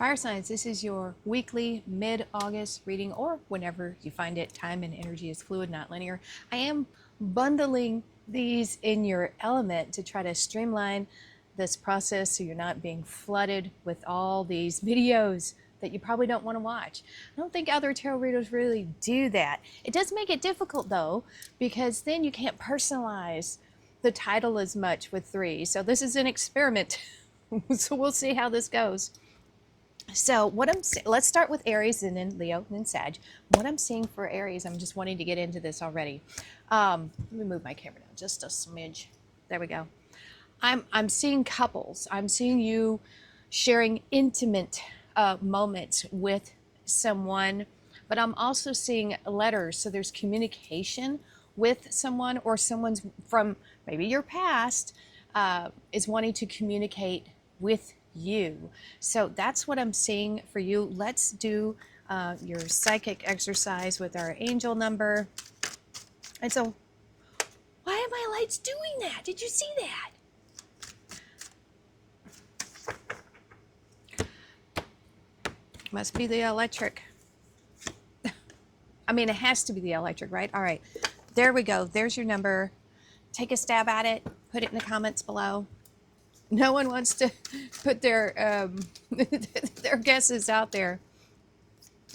Fire signs, this is your weekly mid-August reading, or whenever you find it. Time and energy is fluid, not linear. I am bundling these in your element to try to streamline this process so you're not being flooded with all these videos that you probably don't want to watch. I don't think other tarot readers really do that. It does make it difficult though, because then you can't personalize the title as much with 3. So this is an experiment. So we'll see how this goes. So what let's start with Aries and then Leo and then Sag. What I'm seeing for Aries, I'm just wanting to get into this already. Let me move my camera down just a smidge. There we go. I'm seeing couples. I'm seeing you sharing intimate moments with someone, but I'm also seeing letters. So there's communication with someone, or someone's from maybe your past is wanting to communicate with you. So that's what I'm seeing for you. Let's do your psychic exercise with our angel number. And so, why are my lights doing that? Did you see that? Must be the electric. I mean, it has to be the electric, right? All right, there we go. There's your number. Take a stab at it. Put it in the comments below. No one wants to put their their guesses out there.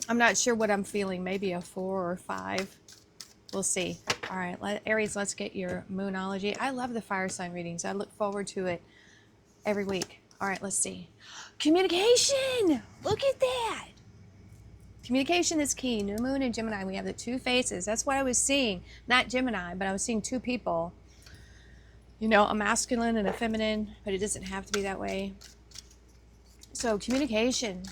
I'm not sure what I'm feeling. Maybe a 4 or 5. We'll see. All right, Aries, let's get your moonology. I love the fire sign readings. I look forward to it every week. All right, let's see. Communication. Look at that. Communication is key. New moon and Gemini. We have the 2 faces. That's what I was seeing. Not Gemini, but I was seeing 2 people. You know, a masculine and a feminine, but it doesn't have to be that way. So communication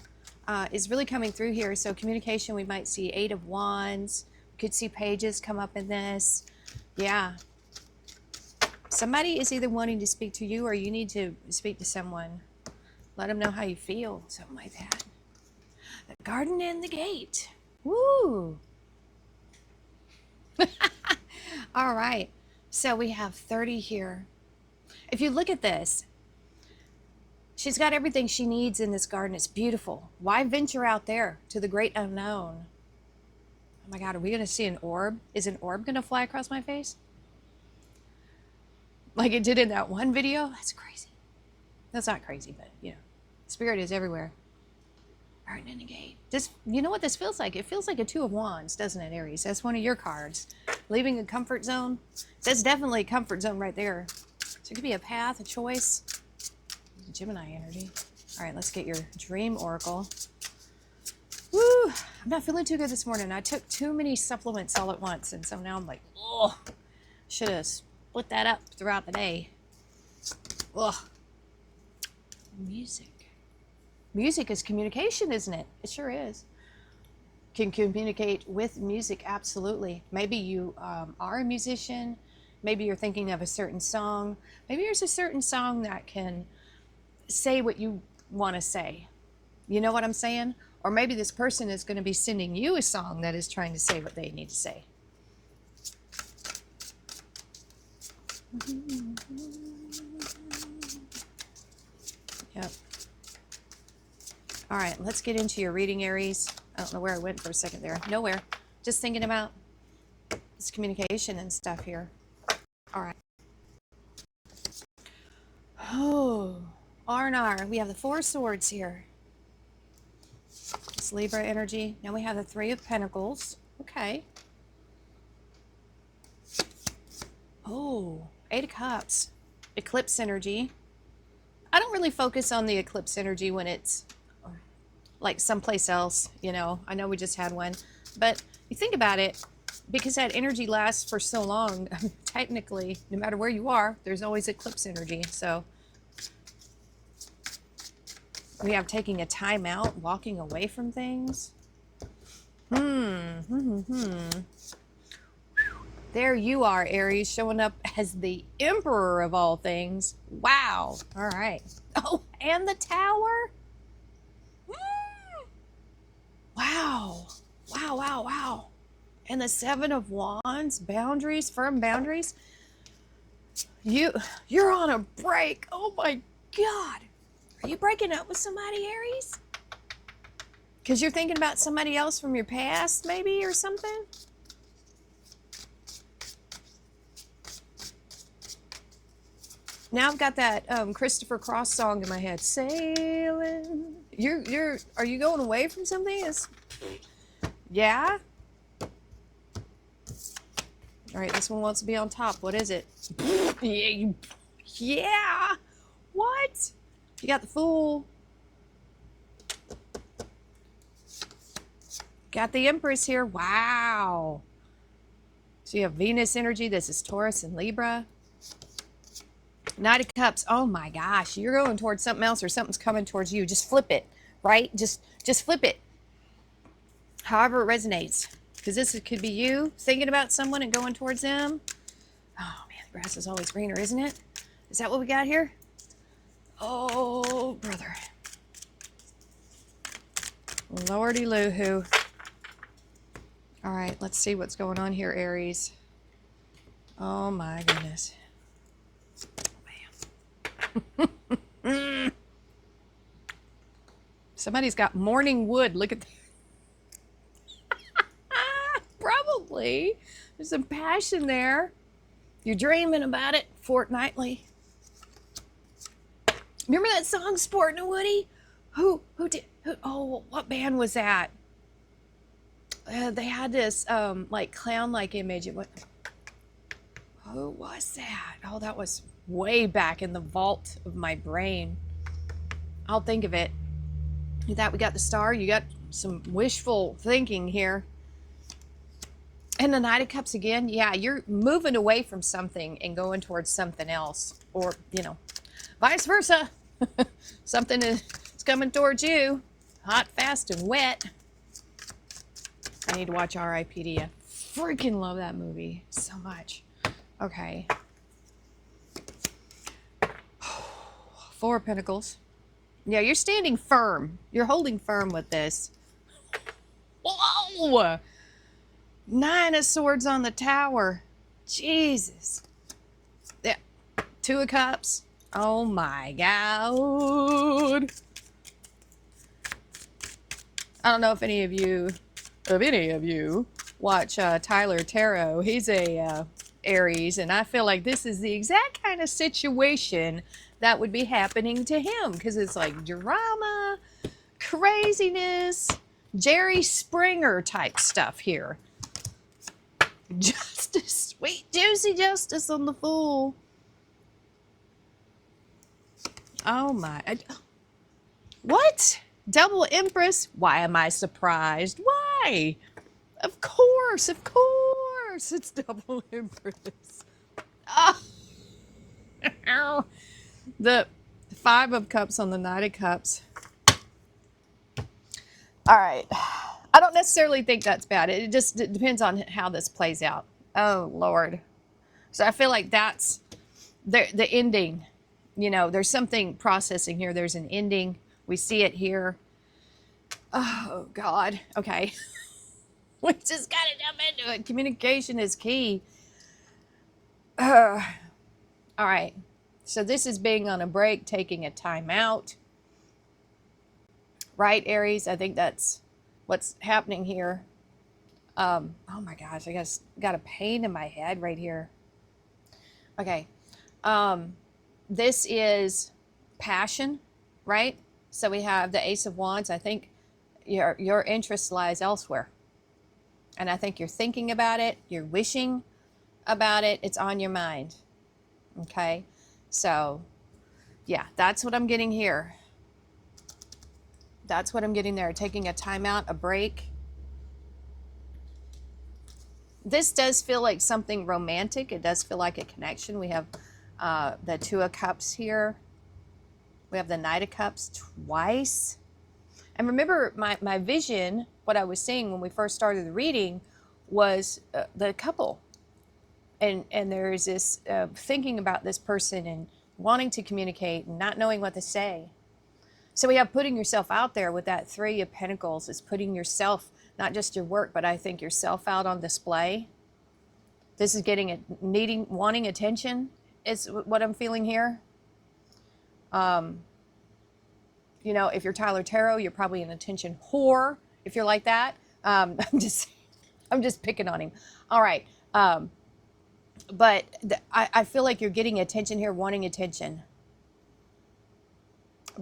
is really coming through here. So communication, we might see 8 of Wands. We could see pages come up in this. Yeah. Somebody is either wanting to speak to you or you need to speak to someone. Let them know how you feel. Something like that. The garden and the gate. Woo! All right. So we have 30 here. If you look at this, she's got everything she needs in this garden. It's beautiful. Why venture out there to the great unknown? Oh my God, are we going to see an orb? Is an orb going to fly across my face? Like it did in that one video? That's crazy. That's not crazy, but you know, spirit is everywhere. Garden and the gate. This, you know what this feels like? It feels like a 2 of Wands, doesn't it, Aries? That's one of your cards. Leaving a comfort zone. That's definitely a comfort zone right there. So it could be a path, a choice. Gemini energy. All right, let's get your dream oracle. Woo! I'm not feeling too good this morning. I took too many supplements all at once, and so now I'm like, oh, should have split that up throughout the day. Ugh. Music. Music is communication, isn't it? It sure is. Can communicate with music, absolutely. Maybe you are a musician. Maybe you're thinking of a certain song. Maybe there's a certain song that can say what you want to say. You know what I'm saying? Or maybe this person is going to be sending you a song that is trying to say what they need to say. Yep. All right, let's get into your reading, Aries. I don't know where I went for a second there. Nowhere. Just thinking about this communication and stuff here. All right. Oh, R&R. We have the 4 swords here. It's Libra energy. Now we have the 3 of Pentacles. Okay. Oh, 8 of Cups. Eclipse energy. I don't really focus on the eclipse energy when it's like someplace else, you know. I know we just had one, but you think about it, because that energy lasts for so long, technically, no matter where you are, there's always eclipse energy. So we have taking a time out, walking away from things. There you are, Aries, showing up as the emperor of all things. Wow. All right. Oh, and the Tower. Wow. Wow, wow, wow. And the 7 of Wands, boundaries, firm boundaries. You're on a break. Oh my God. Are you breaking up with somebody, Aries? Because you're thinking about somebody else from your past, maybe, or something? Now I've got that Christopher Cross song in my head. Sailing. Are you going away from something? Yeah? All right, this one wants to be on top. What is it? Yeah. What? You got the Fool. Got the Empress here. Wow. So you have Venus energy. This is Taurus and Libra. Knight of Cups. Oh my gosh. You're going towards something else or something's coming towards you. Just flip it, right? Just flip it. However it resonates. Because this could be you thinking about someone and going towards them. Oh man, the grass is always greener, isn't it? Is that what we got here? Oh, brother. Lordy loo-hoo. All right, let's see what's going on here, Aries. Oh my goodness. Man. Somebody's got morning wood. Look at that. Probably. There's some passion there. You're dreaming about it fortnightly. Remember that song, Sportin' a Woody? Oh, what band was that? They had this like clown-like image. Who was that? Oh, that was way back in the vault of my brain. I'll think of it. You thought we got the star? You got some wishful thinking here. And the Knight of Cups again. Yeah, you're moving away from something and going towards something else. Or, vice versa. Something is coming towards you. Hot, fast, and wet. I need to watch R.I.P.D. I freaking love that movie so much. Okay. Four of Pentacles. Yeah, you're standing firm. You're holding firm with this. Whoa! Nine of Swords on the Tower. Jesus. Yeah. Two of Cups. Oh my God. I don't know if any of you watch Tyler Tarot. He's a Aries, and I feel like this is the exact kind of situation that would be happening to him, because it's like drama, craziness, Jerry Springer type stuff here. Justice, sweet juicy justice on the Fool. Oh my. What? Double Empress? Why am I surprised? Why? Of course, it's Double Empress. Oh. The Five of Cups on the Knight of Cups. All right. I don't necessarily think that's bad. It just depends on how this plays out. Oh, Lord. So I feel like that's the ending. There's something processing here. There's an ending. We see it here. Oh, God. Okay. We just got to jump into it. Communication is key. All right. So this is being on a break, taking a time out. Right, Aries? I think that's what's happening here. Oh my gosh, I got a pain in my head right here. Okay. This is passion, right? So we have the Ace of Wands. I think your interest lies elsewhere. And I think you're thinking about it, you're wishing about it, it's on your mind. Okay? So, yeah, that's what I'm getting here. That's what I'm getting there. Taking a timeout, a break. This does feel like something romantic. It does feel like a connection. We have the Two of Cups here. We have the Knight of Cups twice. And remember, my vision, what I was seeing when we first started the reading, was the couple. And there's this thinking about this person and wanting to communicate and not knowing what to say. So we have putting yourself out there with that Three of Pentacles. It's putting yourself, not just your work, but I think yourself out on display. This is wanting attention is what I'm feeling here. You know, if you're Tyler Tarot, you're probably an attention whore. If you're like that, I'm just picking on him. All right. But I feel like you're getting attention here, wanting attention.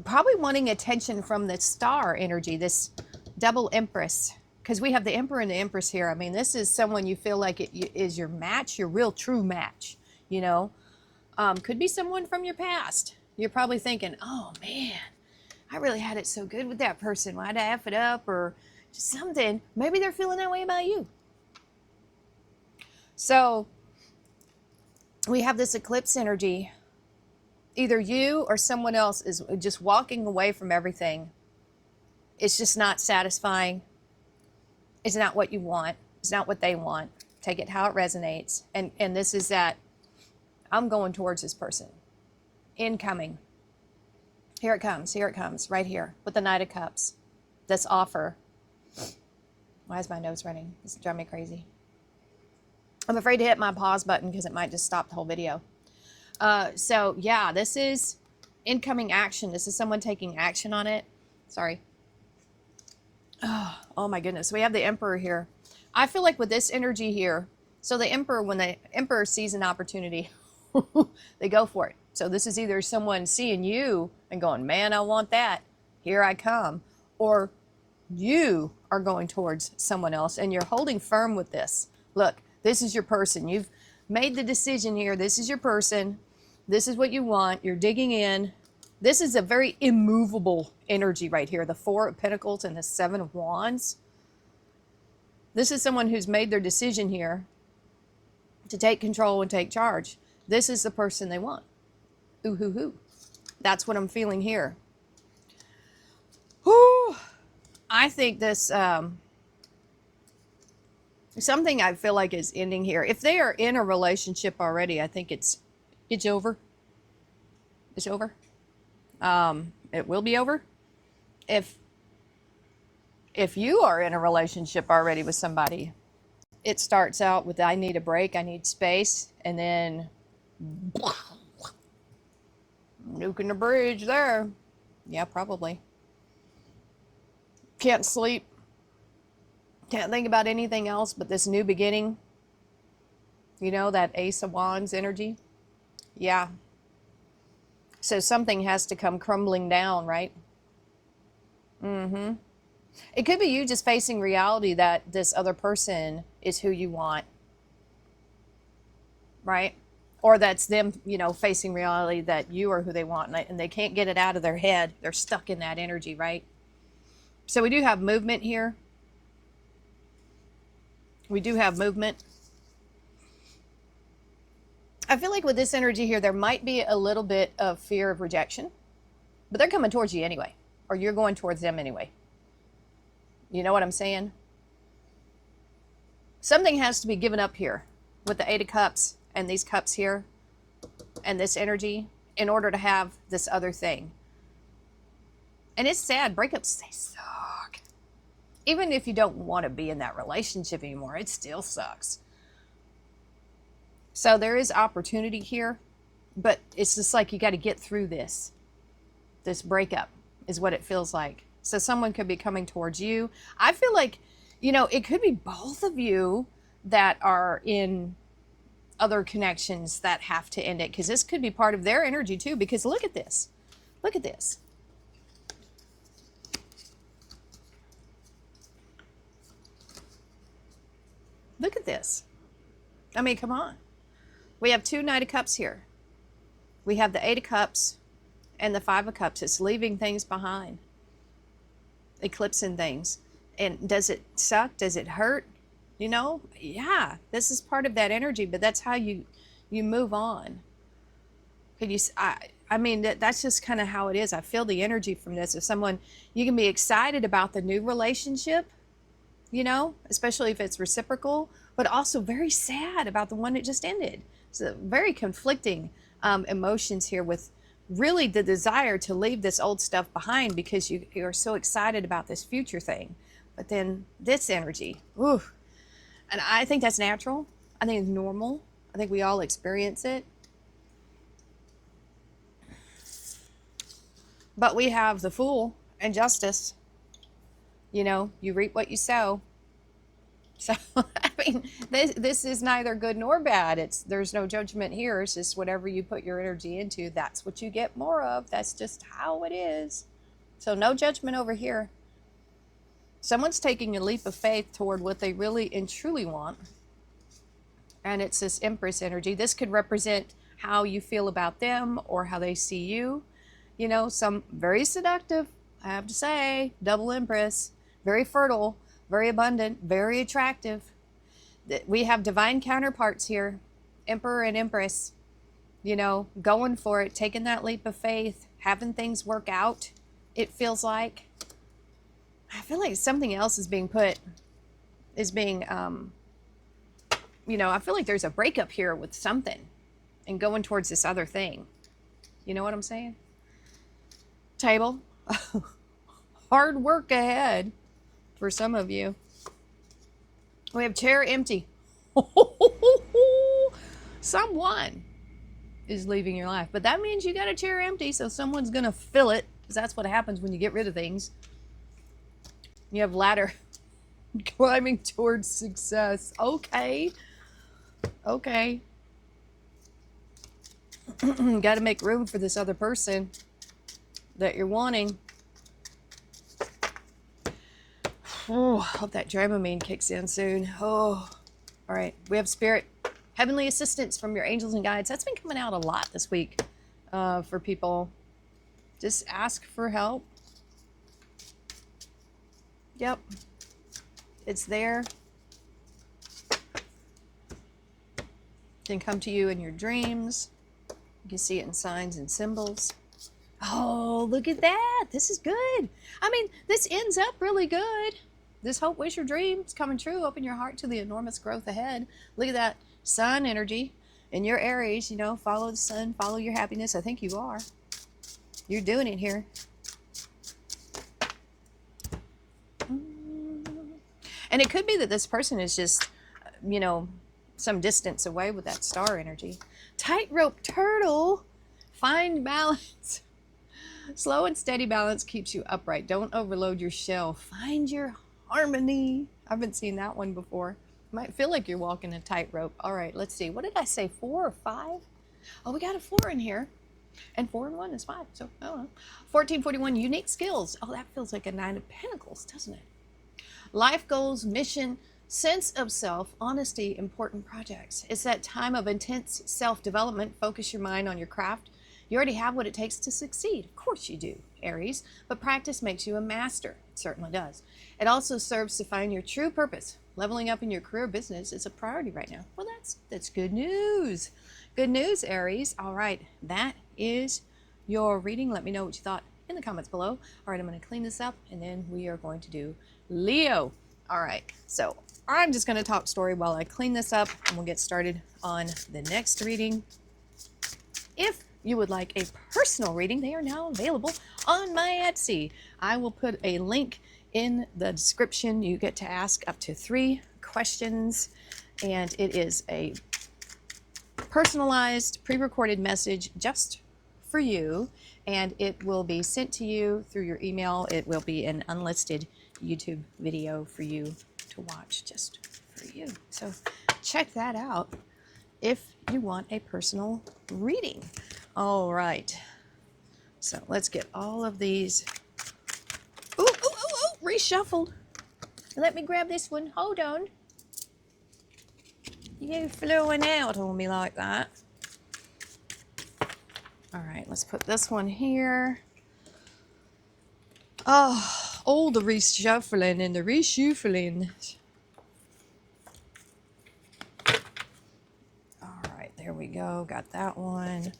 Probably wanting attention from the star energy, this double empress, because we have the emperor and the empress here. I mean, this is someone you feel like it is your match, your real true match, you know. Could be someone from your past. You're probably thinking, oh man, I really had it so good with that person. Why'd I F it up? Or just something. Maybe they're feeling that way about you. So we have this eclipse energy. Either you or someone else is just walking away from everything. It's just not satisfying. It's not what you want. It's not what they want. Take it how it resonates. And this is that I'm going towards this person. Incoming. Here it comes, right here with the Knight of Cups. This offer. Why is my nose running? It's driving me crazy. I'm afraid to hit my pause button because it might just stop the whole video. So yeah, this is incoming action. This is someone taking action on it. Sorry. Oh my goodness. We have the Emperor here. I feel like with this energy here, so the Emperor, when the Emperor sees an opportunity, they go for it. So this is either someone seeing you and going, man, I want that. Here I come. Or you are going towards someone else and you're holding firm with this. Look, this is your person. You've made the decision here. This is your person. This is what you want. You're digging in. This is a very immovable energy right here. The Four of Pentacles and the Seven of Wands. This is someone who's made their decision here to take control and take charge. This is the person they want. Ooh, hoo, hoo. That's what I'm feeling here. Whew. I think this, something I feel like is ending here. If they are in a relationship already, I think it's over. It's over. It will be over. If you are in a relationship already with somebody, it starts out with, I need a break, I need space, and then nuking the bridge there. Yeah, probably. Can't sleep. Can't think about anything else but this new beginning. You know, that Ace of Wands energy. Yeah. So something has to come crumbling down, right? Mm-hmm. It could be you just facing reality that this other person is who you want. Right? Or that's them, you know, facing reality that you are who they want, and they can't get it out of their head. They're stuck in that energy, right? So we do have movement here. We do have movement. I feel like with this energy here, there might be a little bit of fear of rejection, but they're coming towards you anyway, or you're going towards them anyway. You know what I'm saying? Something has to be given up here with the Eight of Cups and these cups here and this energy in order to have this other thing. And it's sad. Breakups, they suck. Even if you don't want to be in that relationship anymore, it still sucks. So there is opportunity here, but it's just like you got to get through this. This breakup is what it feels like. So someone could be coming towards you. I feel like, you know, it could be both of you that are in other connections that have to end it, because this could be part of their energy too, because look at this. Look at this. Look at this. I mean, come on. We have two Knight of Cups here. We have the Eight of Cups and the Five of Cups. It's leaving things behind. Eclipsing things. And does it suck? Does it hurt? You know? Yeah, this is part of that energy, but that's how you move on. Could you? I mean, that's just kind of how it is. I feel the energy from this. If someone, you can be excited about the new relationship, you know, especially if it's reciprocal, but also very sad about the one that just ended. So very conflicting emotions here, with really the desire to leave this old stuff behind because you're so excited about this future thing. But then this energy, ooh, and I think that's natural. I think it's normal. I think we all experience it. But we have the Fool and Justice. You know, you reap what you sow. So, I mean, this is neither good nor bad. There's no judgment here. It's just whatever you put your energy into, that's what you get more of. That's just how it is. So no judgment over here. Someone's taking a leap of faith toward what they really and truly want. And it's this Empress energy. This could represent how you feel about them or how they see you. You know, some very seductive, I have to say, double Empress, very fertile, very abundant, very attractive. We have divine counterparts here, Emperor and Empress, you know, going for it, taking that leap of faith, having things work out. It feels like, I feel like something else is being you know, I feel like there's a breakup here with something and going towards this other thing. You know what I'm saying? Table. Hard work ahead for some of you. We have chair empty. Someone is leaving your life, but that means you got a chair empty, so someone's going to fill it, because that's what happens when you get rid of things. You have ladder. Climbing towards success. Okay. Okay. Got to make room for this other person that you're wanting. Oh, hope that Dramamine kicks in soon. Oh, all right. We have Spirit. Heavenly assistance from your angels and guides. That's been coming out a lot this week for people. Just ask for help. Yep. It's there. Can come to you in your dreams. You can see it in signs and symbols. Oh, look at that. This is good. I mean, this ends up really good. This hope, wish, or dream is coming true. Open your heart to the enormous growth ahead. Look at that sun energy in your Aries. You know, follow the sun, follow your happiness. I think you are. You're doing it here. And it could be that this person is just, you know, some distance away with that star energy. Tightrope turtle. Find balance. Slow and steady balance keeps you upright. Don't overload your shell. Find your harmony. I haven't seen that one before. Might feel like you're walking a tightrope. All right, let's see. What did I say? 4 or 5? Oh, we got a 4 in here. And 4 and 1 is 5. So, I don't know. 1441, unique skills. Oh, that feels like a 9 of Pentacles, doesn't it? Life goals, mission, sense of self, honesty, important projects. It's that time of intense self-development. Focus your mind on your craft. You already have what it takes to succeed. Of course you do, Aries. But practice makes you a master. It certainly does. It also serves to find your true purpose. Leveling up in your career business is a priority right now. Well, that's good news. Good news, Aries. All right, that is your reading. Let me know what you thought in the comments below. All right, I'm going to clean this up, and then we are going to do Leo. All right, so I'm just going to talk story while I clean this up, and we'll get started on the next reading. If you would like a personal reading, they are now available on my Etsy. I will put a link in the description. You get to ask up to 3 questions, and it is a personalized, pre-recorded message just for you, and it will be sent to you through your email. It will be an unlisted YouTube video for you to watch just for you. So check that out if you want a personal reading. All right, so let's get all of these. Ooh, reshuffled. Let me grab this one. Hold on. You flew out on me like that. All right, let's put this one here. Oh, the reshuffling and the reshuffling. All right, there we go. Got that one.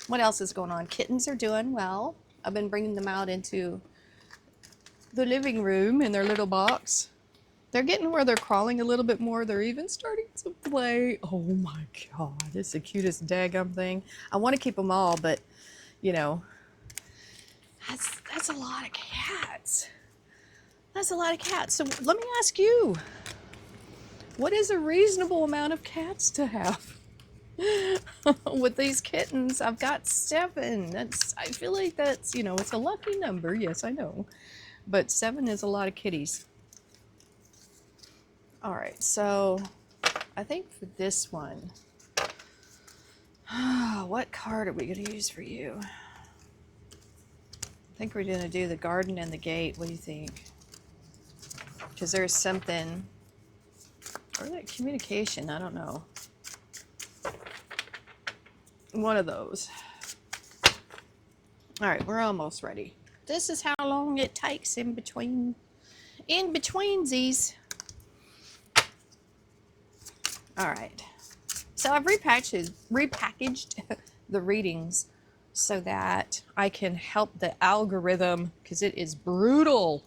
What else is going on? Kittens are doing well. I've been bringing them out into the living room in their little box. They're getting where they're crawling a little bit more. They're even starting to play. Oh my God, it's the cutest daggum thing. I want to keep them all, but you know, that's a lot of cats. That's a lot of cats. So let me ask you, what is a reasonable amount of cats to have? With these kittens, I've got 7. I feel like that's, it's a lucky number. Yes, I know. But 7 is a lot of kitties. All right, so I think for this one, what card are we going to use for you? I think we're going to do the garden and the gate. What do you think? Because there's something, or that communication, I don't know. One of those. All right, we're almost ready. This is how long it takes in betweensies. All right. So I've repackaged the readings so that I can help the algorithm, because it is brutal,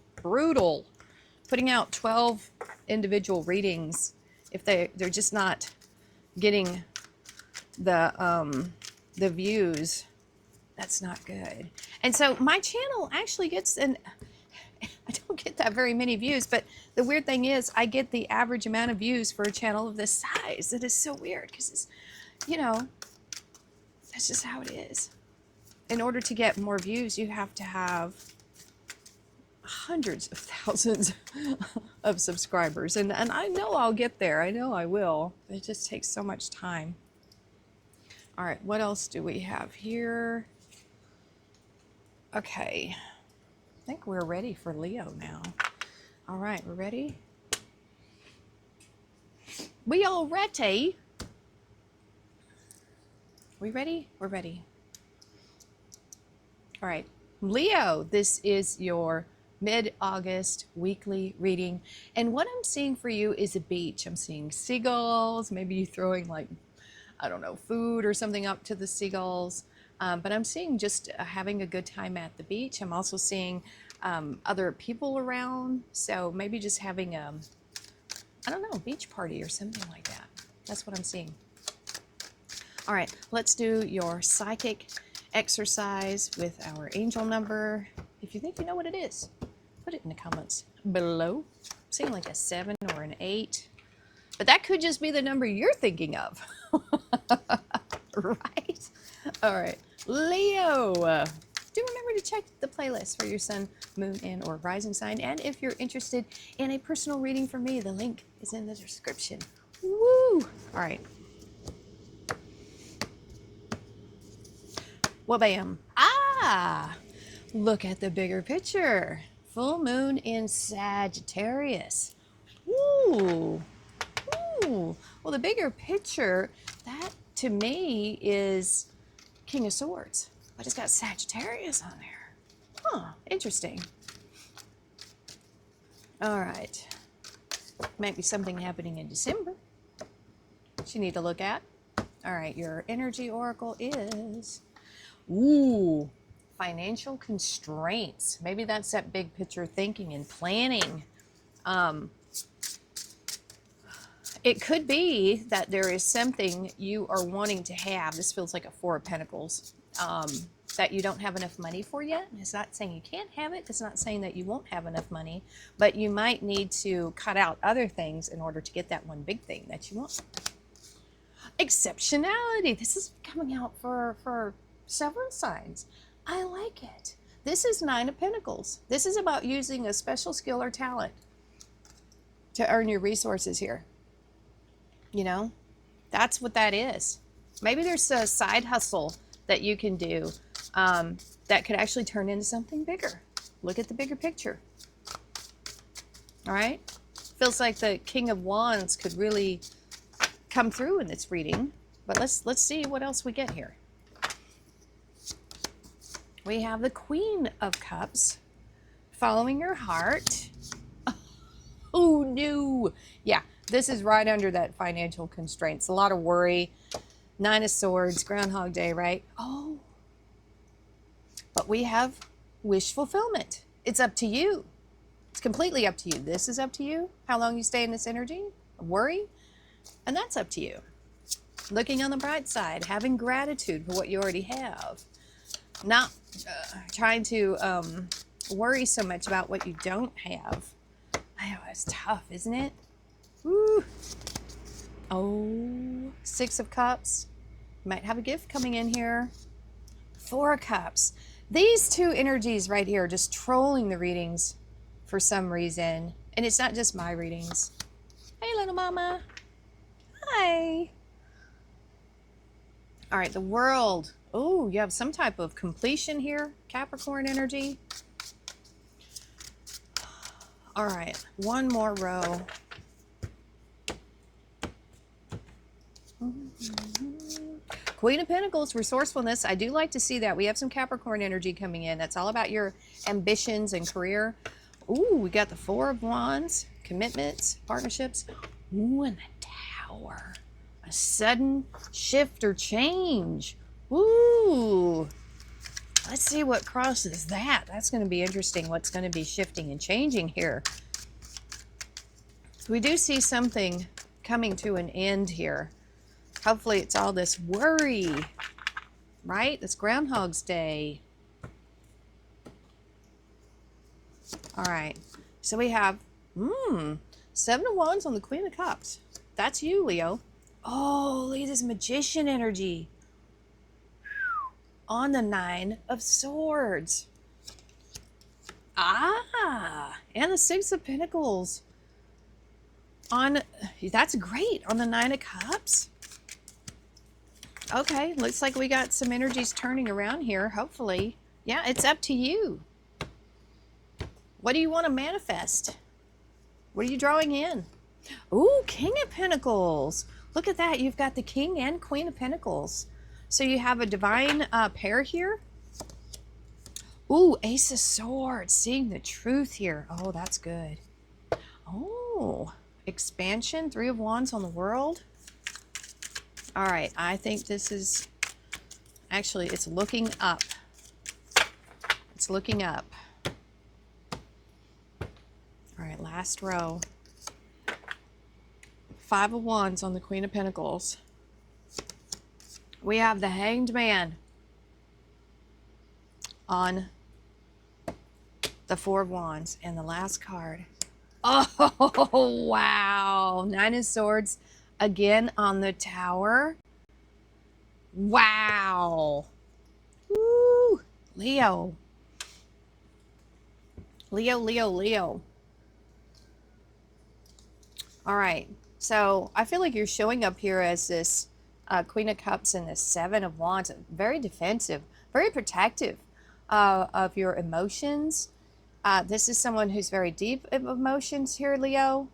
putting out 12 individual readings. If they're just not getting the views, that's not good. And so my channel actually gets I don't get that very many views, but the weird thing is I get the average amount of views for a channel of this size. It is so weird because it's, that's just how it is. In order to get more views, you have to have hundreds of thousands of subscribers. And I know I'll get there. I know I will. It just takes so much time. All right, what else do we have here? Okay. I think we're ready for Leo now. All right, we're ready? We all ready? We ready? We're ready. All right, Leo, this is your mid-August weekly reading. And what I'm seeing for you is a beach. I'm seeing seagulls, maybe you throwing food or something up to the seagulls. But I'm seeing just having a good time at the beach. I'm also seeing other people around. So maybe just having a beach party or something like that. That's what I'm seeing. All right, let's do your psychic exercise with our angel number. If you think you know what it is, put it in the comments below. I'm seeing like a 7 or an 8. But that could just be the number you're thinking of. Right? All right. Leo, do remember to check the playlist for your sun, moon, and or rising sign. And if you're interested in a personal reading from me, the link is in the description. Woo! All right. Well, bam. Look at the bigger picture. Full moon in Sagittarius. Ooh. Ooh. Well, the bigger picture, that to me is King of Swords, but it's got Sagittarius on there. Huh, interesting. All right. Might be something happening in December that you need to look at. All right, your energy oracle is, financial constraints. Maybe that's that big picture thinking and planning. It could be that there is something you are wanting to have. This feels like a 4 of Pentacles, that you don't have enough money for yet. It's not saying you can't have it. It's not saying that you won't have enough money, but you might need to cut out other things in order to get that one big thing that you want. Exceptionality. This is coming out for several signs. I like it. This is 9 of Pentacles. This is about using a special skill or talent to earn your resources here. That's what that is. Maybe there's a side hustle that you can do that could actually turn into something bigger. Look at the bigger picture. All right. Feels like the King of Wands could really come through in this reading, but let's see what else we get here. We have the Queen of Cups, following your heart. Oh no. Yeah, this is right under that financial constraints. A lot of worry. 9 of Swords, Groundhog Day, right? Oh. But we have wish fulfillment. It's up to you. It's completely up to you. This is up to you. How long you stay in this energy of worry. And that's up to you. Looking on the bright side, having gratitude for what you already have. Not trying to worry so much about what you don't have. I know, it's tough, isn't it? Woo. Oh, 6 of Cups. You might have a gift coming in here. Four of Cups. These two energies right here just trolling the readings for some reason. And it's not just my readings. Hey, little mama. Hi. All right, the World. Oh, you have some type of completion here, Capricorn energy. All right, one more row. Queen of Pentacles, resourcefulness. I do like to see that. We have some Capricorn energy coming in. That's all about your ambitions and career. Ooh, we got the Four of Wands, commitments, partnerships. Ooh, and the Tower. A sudden shift or change. Ooh. Let's see what crosses that. That's going to be interesting. What's going to be shifting and changing here. We do see something coming to an end here. Hopefully it's all this worry, right? This Groundhog's Day. All right. So we have, Seven of Wands on the Queen of Cups. That's you, Leo. Oh, look at this Magician energy. On the Nine of Swords. And the Six of Pentacles. That's great, on the Nine of Cups. Okay, looks like we got some energies turning around here, hopefully. Yeah, it's up to you. What do you want to manifest? What are you drawing in? Ooh, King of Pentacles. Look at that. You've got the King and Queen of Pentacles. So you have a divine pair here. Ooh, Ace of Swords. Seeing the truth here. Oh, that's good. Oh, expansion. Three of Wands on the World. All right, I think this is, actually, it's looking up. It's looking up. All right, last row. Five of Wands on the Queen of Pentacles. We have the Hanged Man on the Four of Wands. And the last card. Oh, wow. Nine of Swords again on the Tower. Wow. Woo. Leo. Leo, Leo, Leo. All right. So I feel like you're showing up here as this Queen of Cups and the Seven of Wands. Very defensive, very protective of your emotions. This is someone who's very deep of emotions here, Leo.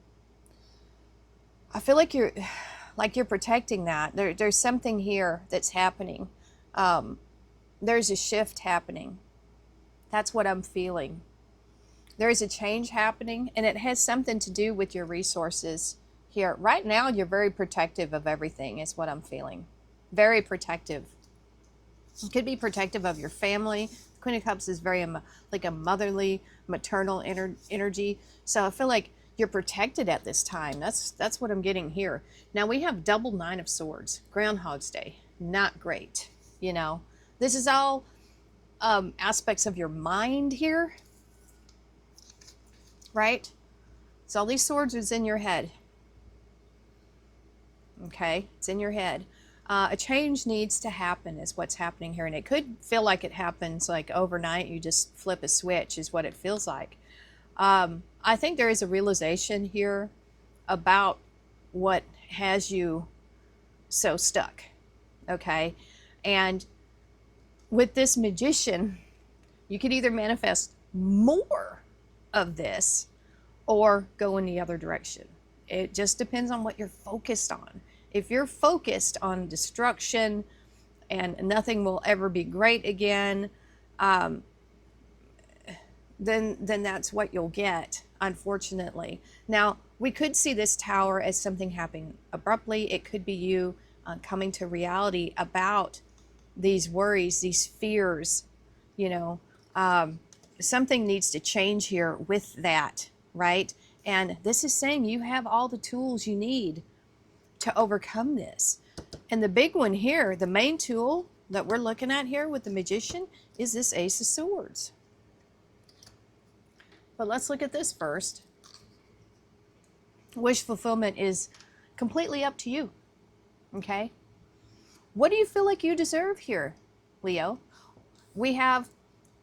I feel like you're protecting that. There's something here that's happening. There's a shift happening. That's what I'm feeling. There is a change happening, and it has something to do with your resources here. Right now, you're very protective of everything, is what I'm feeling. Very protective. You could be protective of your family. Queen of Cups is very like a motherly, maternal energy. So I feel like you're protected at this time. That's what I'm getting here. Now we have double Nine of Swords. Groundhog's Day. Not great. You know, this is all aspects of your mind here. Right? So all these swords is in your head. Okay? It's in your head. A change needs to happen is what's happening here. And it could feel like it happens like overnight. You just flip a switch is what it feels like. I think there is a realization here about what has you so stuck. Okay? And with this Magician, you could either manifest more of this or go in the other direction. It just depends on what you're focused on. If you're focused on destruction and nothing will ever be great again, then that's what you'll get, unfortunately. Now, we could see this Tower as something happening abruptly. It could be you coming to reality about these worries, these fears, you know. Something needs to change here with that, right? And this is saying you have all the tools you need to overcome this. And the big one here, the main tool that we're looking at here with the Magician is this Ace of Swords. But let's look at this first. Wish fulfillment is completely up to you, okay? What do you feel like you deserve here, Leo? We have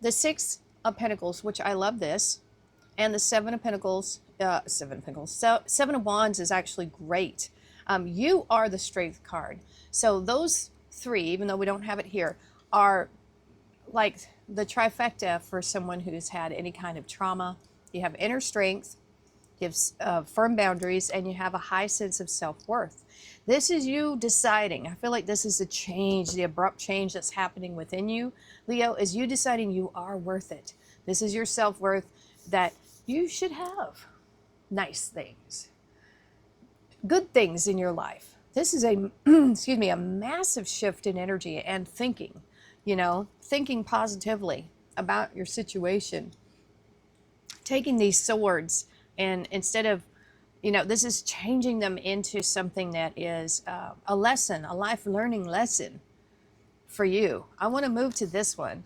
the Six of Pentacles, which I love this, and the Seven of Pentacles. Seven of Wands is actually great. You are the Strength card. So those three, even though we don't have it here, are like the trifecta for someone who's had any kind of trauma. You have inner strength, you have firm boundaries, and you have a high sense of self-worth. This is you deciding. I feel like this is the change, the abrupt change that's happening within you, Leo, is you deciding you are worth it. This is your self-worth, that you should have nice things, good things in your life. This is a, excuse me, a massive shift in energy and thinking, thinking positively about your situation. Taking these swords and instead of, this is changing them into something that is a lesson, a life learning lesson for you. I want to move to this one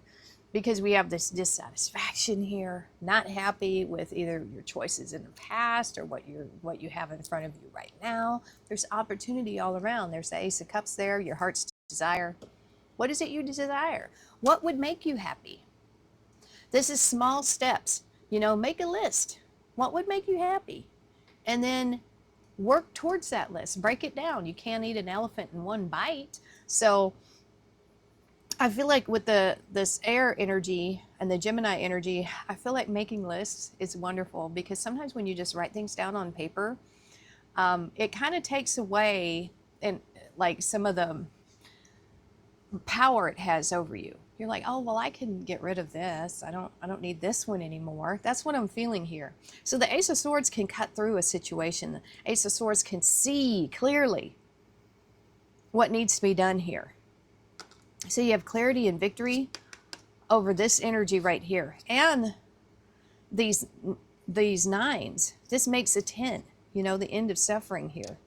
because we have this dissatisfaction here, not happy with either your choices in the past or what you have in front of you right now. There's opportunity all around. There's the Ace of Cups there, your heart's desire. What is it you desire? What would make you happy? This is small steps. Make a list. What would make you happy? And then work towards that list. Break it down. You can't eat an elephant in one bite. So I feel like with this air energy and the Gemini energy, I feel like making lists is wonderful because sometimes when you just write things down on paper, it kind of takes away and like some of the power it has over you. You're like, oh, well, I can get rid of this. I don't need this one anymore. That's what I'm feeling here. So the Ace of Swords can cut through a situation. The Ace of Swords can see clearly what needs to be done here. So you have clarity and victory over this energy right here. And these nines, this makes a 10, the end of suffering here.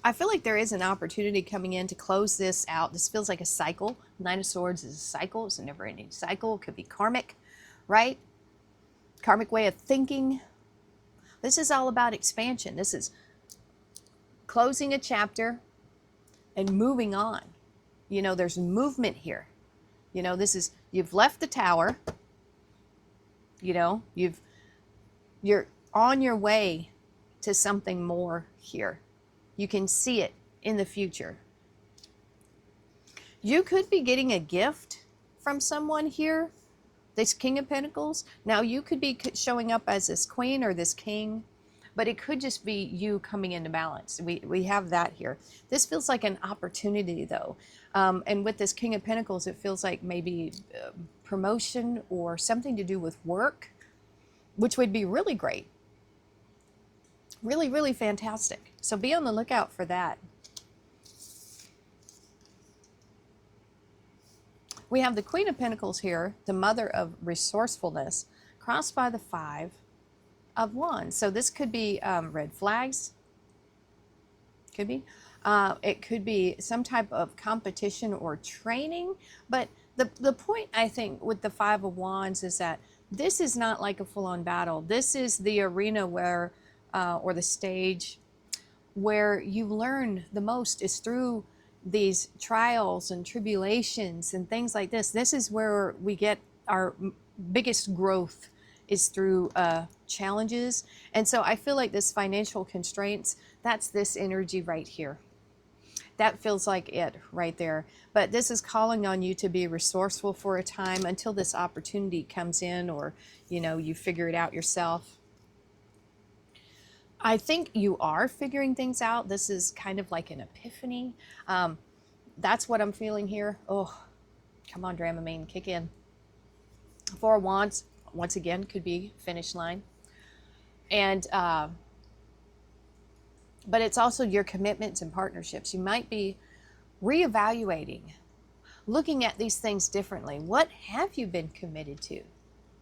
I feel like there is an opportunity coming in to close this out. This feels like a cycle. Nine of Swords is a cycle. It's a never-ending cycle. It could be karmic, right? Karmic way of thinking. This is all about expansion. This is closing a chapter and moving on. There's movement here. This is, you've left the tower. You're on your way to something more here. You can see it in the future. You could be getting a gift from someone here, this King of Pentacles. Now, you could be showing up as this queen or this king, but it could just be you coming into balance. We have that here. This feels like an opportunity, though. And with this King of Pentacles, it feels like maybe promotion or something to do with work, which would be really great. Really, really fantastic. So be on the lookout for that. We have the Queen of Pentacles here, the mother of resourcefulness, crossed by the Five of Wands. So this could be red flags. Could be. It could be some type of competition or training. But the point, I think, with the Five of Wands is that this is not like a full-on battle. This is the arena where or the stage where you learn the most is through these trials and tribulations and things like this. This is where we get our biggest growth, is through challenges. And so I feel like this financial constraints, that's this energy right here. That feels like it right there. But this is calling on you to be resourceful for a time until this opportunity comes in, or you figure it out yourself. I think you are figuring things out. This is kind of like an epiphany. That's what I'm feeling here. Oh, come on, Dramamine, kick in. Four of Wands, once again, could be finish line. And, but it's also your commitments and partnerships. You might be reevaluating, looking at these things differently. What have you been committed to?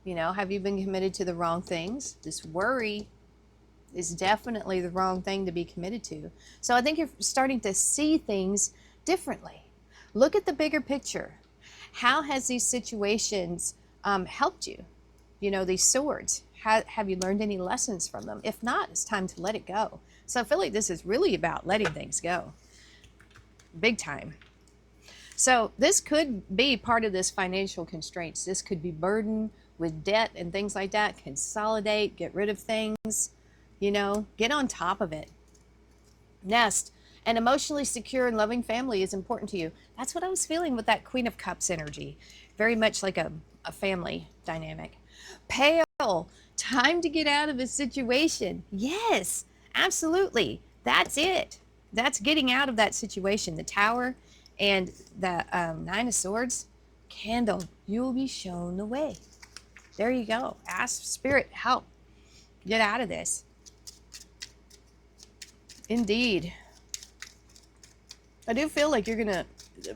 Have you been committed to the wrong things? This worry is definitely the wrong thing to be committed to. So I think you're starting to see things differently. Look at the bigger picture. How has these situations helped you? These swords, have you learned any lessons from them? If not, it's time to let it go. So I feel like this is really about letting things go. big time. So this could be part of this financial constraints. This could be burdened with debt and things like that. Consolidate, get rid of things, you know, get on top of it. Nest. An emotionally secure and loving family is important to you. That's what I was feeling with that Queen of Cups energy. Very much like a family dynamic. Pale. Time to get out of a situation. Yes, absolutely. That's it. That's getting out of that situation. The Tower and the Nine of Swords. Candle. You will be shown the way. There you go. Ask Spirit help. Get out of this. Indeed. I do feel like you're going to,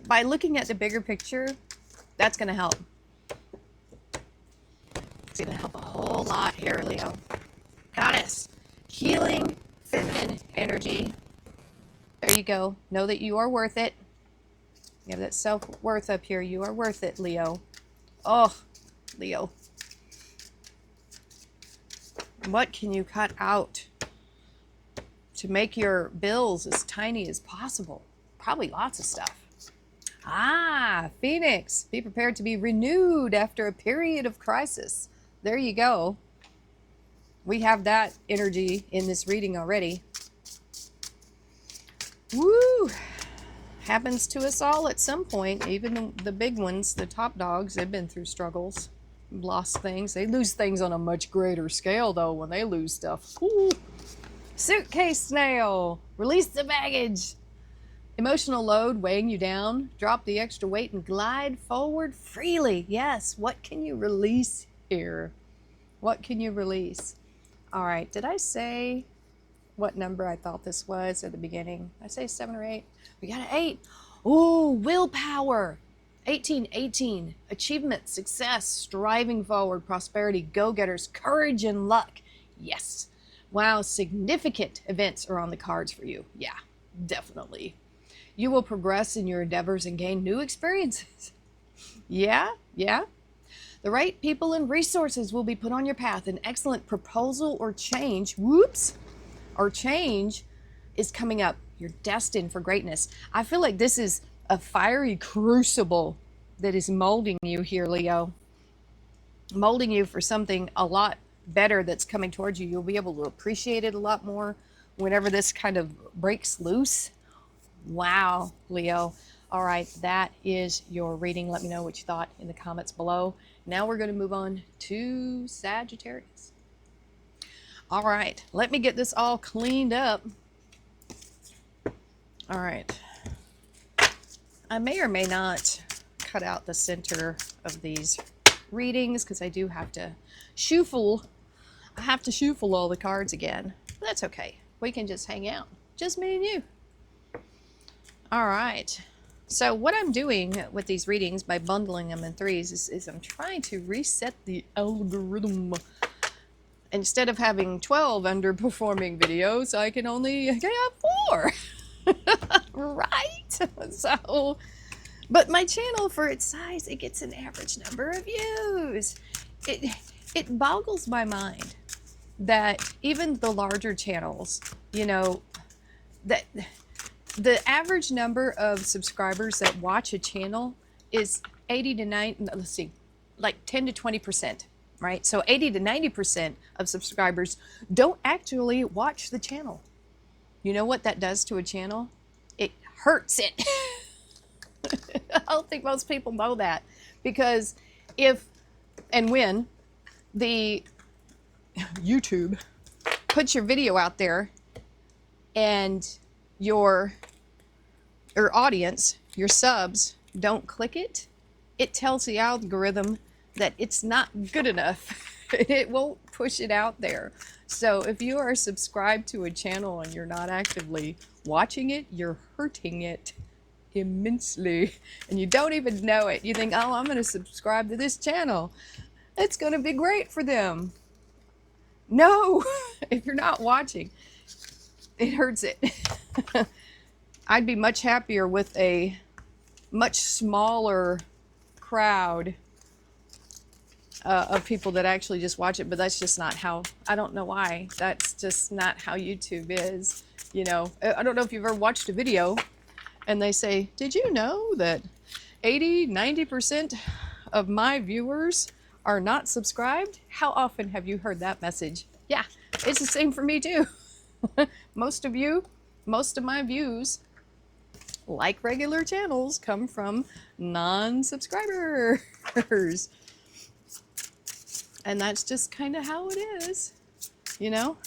by looking at the bigger picture, that's going to help. It's going to help a whole lot here, Leo. Goddess. Healing feminine energy. There you go. Know that you are worth it. You have that self-worth up here. You are worth it, Leo. Oh, Leo. What can you cut out to make your bills as tiny as possible? Probably lots of stuff. Phoenix. Be prepared to be renewed after a period of crisis. There you go. We have that energy in this reading already. Woo! Happens to us all at some point. Even the big ones, the top dogs, they've been through struggles, lost things. They lose things on a much greater scale, though, when they lose stuff. Ooh. Suitcase snail. Release the baggage. Emotional load weighing you down. Drop the extra weight and glide forward freely. Yes. What can you release here? What can you release? All right. Did I say what number I thought this was at the beginning? Did I say 7 or 8? We got an 8. Oh, willpower. 18. Achievement, success, striving forward, prosperity, go-getters, courage, and luck. Yes. Wow, significant events are on the cards for you. Yeah, definitely. You will progress in your endeavors and gain new experiences. Yeah. The right people and resources will be put on your path. An excellent proposal or change, change is coming up. You're destined for greatness. I feel like this is a fiery crucible that is molding you here, Leo. Molding you for something a lot better that's coming towards you. You'll be able to appreciate it a lot more whenever this kind of breaks loose. Wow, Leo. All right, that is your reading. Let me know what you thought in the comments below. Now we're going to move on to Sagittarius. All right, let me get this all cleaned up. All right. I may or may not cut out the center of these readings because I do have to shuffle. I have to shuffle all the cards again. But that's okay. We can just hang out. Just me and you. All right. So what I'm doing with these readings by bundling them in threes is I'm trying to reset the algorithm. Instead of having 12 underperforming videos, I can only have 4. Right? So, but my channel, for its size, it gets an average number of views. It boggles my mind that even the larger channels, you know, that the average number of subscribers that watch a channel is 80 to 90, let's see, like 10 to 20%, right? So 80 to 90% of subscribers don't actually watch the channel. You know what that does to a channel? It hurts it. I don't think most people know that, because if and when the YouTube puts your video out there and your audience, your subs, don't click it, it tells the algorithm that it's not good enough. It won't push it out there. So if you are subscribed to a channel and you're not actively watching it, you're hurting it immensely, and you don't even know it. You think, oh, I'm going to subscribe to this channel. It's going to be great for them. No, if you're not watching, it hurts it. I'd be much happier with a much smaller crowd of people that actually just watch it, but that's just not how, I don't know why, that's just not how YouTube is. You know, I don't know if you've ever watched a video and they say, did you know that 80–90% of my viewers are not subscribed? How often have you heard that message? Yeah, it's the same for me too. Most of my views, like regular channels, come from non-subscribers. And that's just kind of how it is, you know?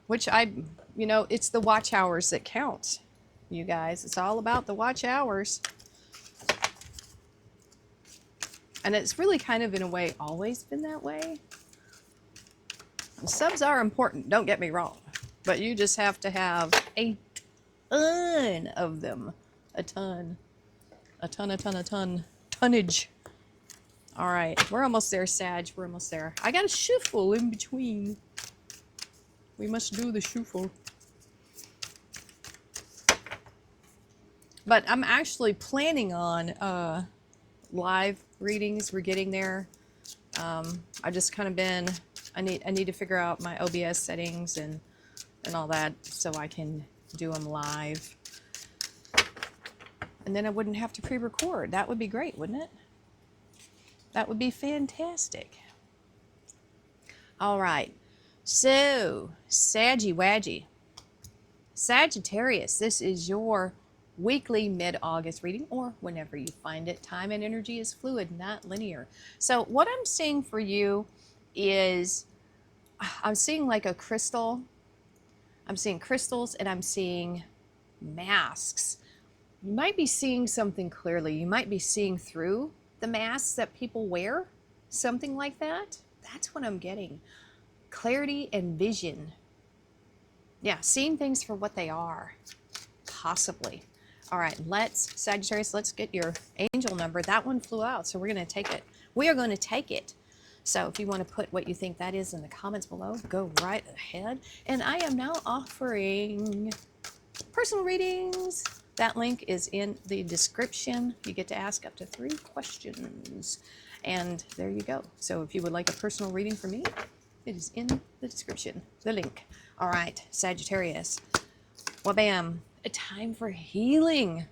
Which it's the watch hours that count, you guys. It's all about the watch hours. And it's really kind of, in a way, always been that way. Subs are important, don't get me wrong. But you just have to have a ton of them. A ton. Tonnage. All right, we're almost there, Sag. We're almost there. I got a shuffle in between. We must do the shuffle. But I'm actually planning on live readings. We're getting there. I just kind of been, I need to figure out my OBS settings and all that so I can do them live. And then I wouldn't have to pre-record. That would be great, wouldn't it? That would be fantastic. All right. So, Saggy Waggy. Sagittarius, this is your weekly mid-August reading, or whenever you find it. Time and energy is fluid, not linear. So what I'm seeing for you is, I'm seeing like a crystal. I'm seeing crystals, and I'm seeing masks. You might be seeing something clearly. You might be seeing through the masks that people wear, something like that. That's what I'm getting. Clarity and vision. Yeah, seeing things for what they are, possibly. All right, Sagittarius, let's get your angel number. That one flew out, so we're going to take it. We are going to take it. So if you want to put what you think that is in the comments below, go right ahead. And I am now offering personal readings. That link is in the description. You get to ask up to 3 questions. And there you go. So if you would like a personal reading from me, it is in the description, the link. All right, Sagittarius. Wabam. A time for healing.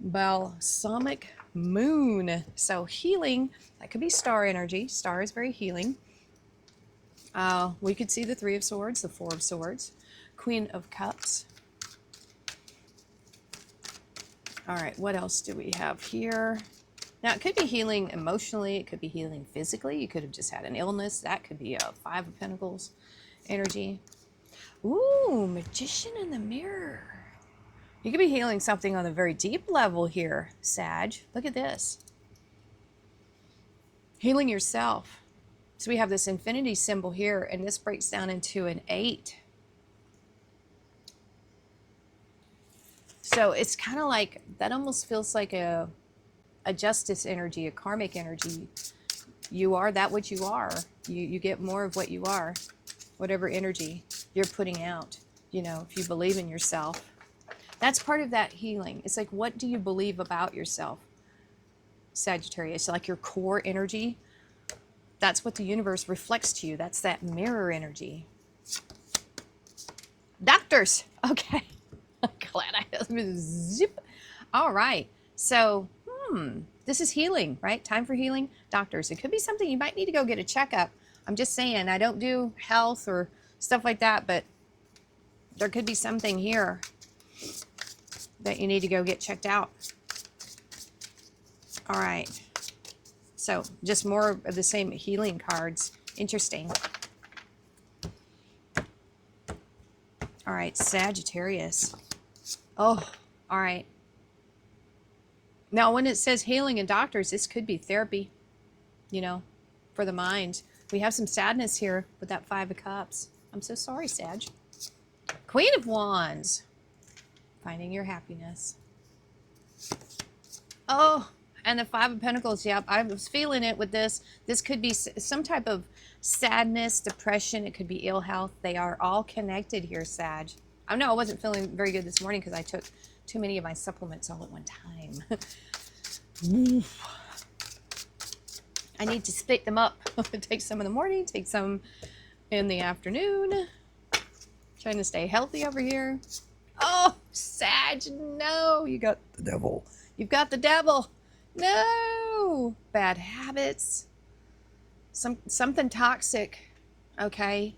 Balsamic moon. So healing, that could be star energy. Star is very healing. We could see the 3 of Swords, the 4 of Swords, Queen of Cups. All right, what else do we have here? Now, it could be healing emotionally. It could be healing physically. You could have just had an illness. That could be a 5 of Pentacles energy. Ooh, Magician in the Mirror. You could be healing something on a very deep level here, Sag. Look at this. Healing yourself. So we have this infinity symbol here, and this breaks down into an 8. So it's kind of like, that almost feels like a justice energy, a karmic energy. You are that what you are. You get more of what you are, whatever energy you're putting out. You know, if you believe in yourself. That's part of that healing. It's like, what do you believe about yourself, Sagittarius? Like your core energy. That's what the universe reflects to you. That's that mirror energy. Doctors. Okay. I'm glad I zip. All right. So, this is healing, right? Time for healing. Doctors. It could be something you might need to go get a checkup. I'm just saying, I don't do health or stuff like that, but there could be something here that you need to go get checked out. All right. So just more of the same healing cards. Interesting. All right, Sagittarius. Oh, all right. Now, when it says healing and doctors, this could be therapy, you know, for the mind. We have some sadness here with that 5 of Cups. I'm so sorry, Sag. Queen of Wands. Finding your happiness. Oh, and the 5 of Pentacles. Yep, I was feeling it with this. This could be some type of sadness, depression. It could be ill health. They are all connected here, Sag. I know I wasn't feeling very good this morning because I took too many of my supplements all at one time. I need to split them up. Take some in the morning, take some in the afternoon. Trying to stay healthy over here. Oh, Sag, no, you got the devil. You've got the devil. No, bad habits. Something toxic. Okay.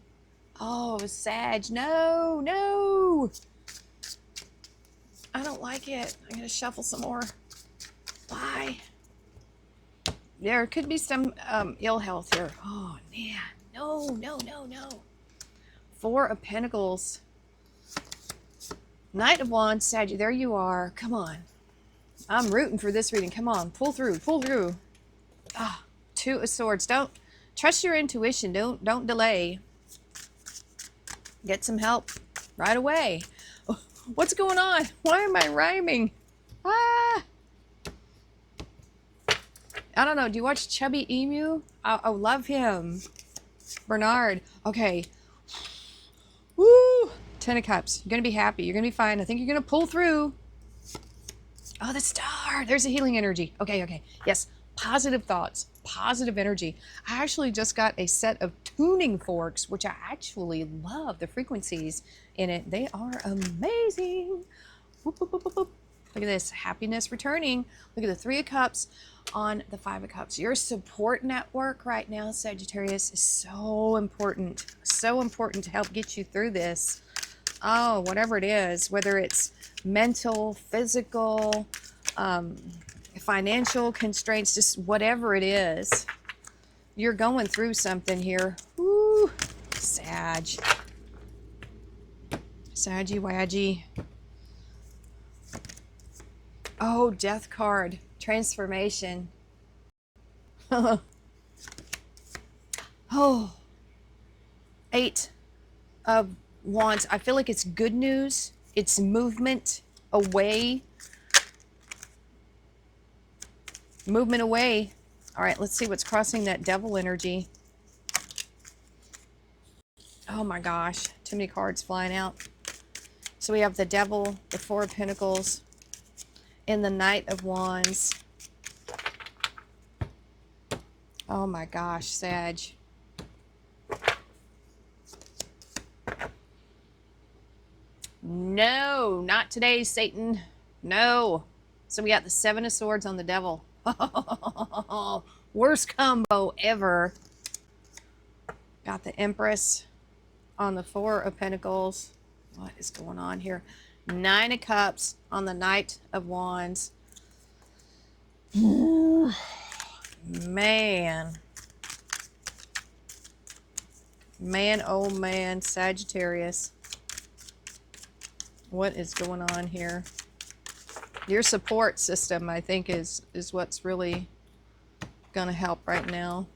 Oh, Sag, no, no. I don't like it. I'm gonna shuffle some more. Why? There could be some ill health here. Oh man, no, no, no, no. Four of Pentacles. Knight of Wands, Sag, there you are. Come on. I'm rooting for this reading. Come on, pull through, pull through. Ah, Two of Swords. Don't trust your intuition. Don't delay. Get some help right away. What's going on? Why am I rhyming? Ah! I don't know. Do you watch Chubby Emu? I love him. Bernard. Okay. Woo! 10 of Cups. You're going to be happy. You're going to be fine. I think you're going to pull through. Oh, the Star. There's a healing energy. Okay, okay. Yes. Positive thoughts. Positive energy. I actually just got a set of tuning forks, which I actually love. The frequencies in it. They are amazing. Whoop, whoop, whoop, whoop, whoop. Look at this. Happiness returning. Look at the 3 of Cups on the 5 of Cups. Your support network right now, Sagittarius, is so important. So important to help get you through this. Oh, whatever it is, whether it's mental, physical, financial constraints, just whatever it is, you're going through something here. Woo, Sag. Saggy waggy. Oh, Death card. Transformation. Oh. 8 of Wands. I feel like it's good news. It's movement away. Movement away. All right, let's see what's crossing that devil energy. Oh my gosh. Too many cards flying out. So we have the devil, the 4 of Pentacles, and the Knight of Wands. Oh my gosh, Sag. No, not today, Satan. No. So we got the 7 of Swords on the devil. Worst combo ever. Got the Empress on the 4 of Pentacles. What is going on here? 9 of Cups on the Knight of Wands. Man. Man, oh man, Sagittarius. What is going on here? Your support system, I think, is what's really going to help right now.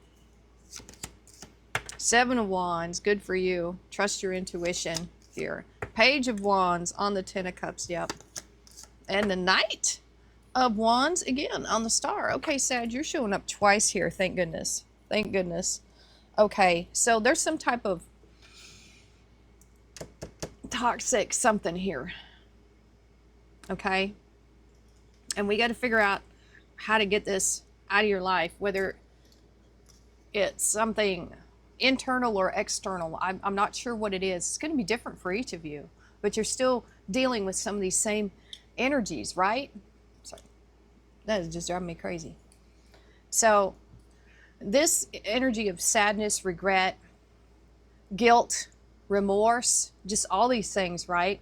7 of Wands, good for you. Trust your intuition here. Page of Wands on the 10 of Cups, yep. And the Knight of Wands, again, on the Star. Okay, Sag, you're showing up twice here, thank goodness. Thank goodness. Okay, so there's some type of toxic something here. Okay? And we got to figure out how to get this out of your life, whether it's something internal or external. I'm not sure what it is. It's going to be different for each of you, but you're still dealing with some of these same energies, right? Sorry. That is just driving me crazy. So this energy of sadness, regret, guilt, remorse, just all these things, right?